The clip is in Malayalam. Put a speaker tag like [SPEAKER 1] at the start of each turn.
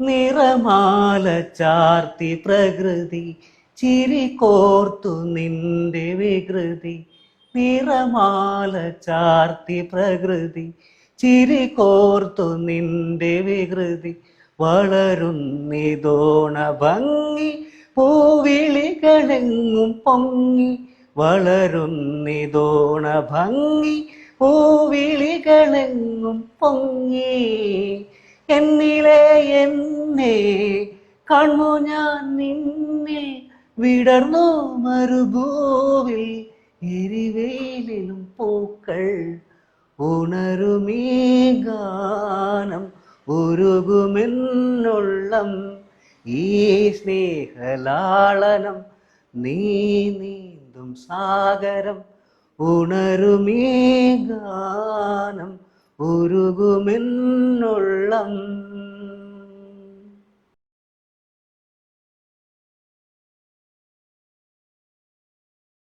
[SPEAKER 1] നിറമാല ചാർത്തി പ്രകൃതി ചിരി കോർത്തു നിന്റെ വികൃതി. നിറമാല ചാർത്തി പ്രകൃതി ചിരി കോർത്തു നിന്റെ വികൃതി. വളരുന്നിതോണ ഭംഗി പൂവിളികളെങ്ങും പൊങ്ങി. വളരുന്നിതോണ ഭംഗി പൂവിളികളെങ്ങും പൊങ്ങി. എന്നിലെ എന്നെ കാണുമോ ഞാൻ നിന്നിൽ വിടർന്നോ മരുഭൂവിൽ. എരിവേലിലും പൂക്കൾ ഉണരുമീ ഗാനം ഉരുകുമെന്നുള്ളം. ഈ സ്നേഹലാളനം നീ നീന്തും സാഗരം. ഉണരുമീ ഗാനം ഉരുകുമെന്നുള്ളം.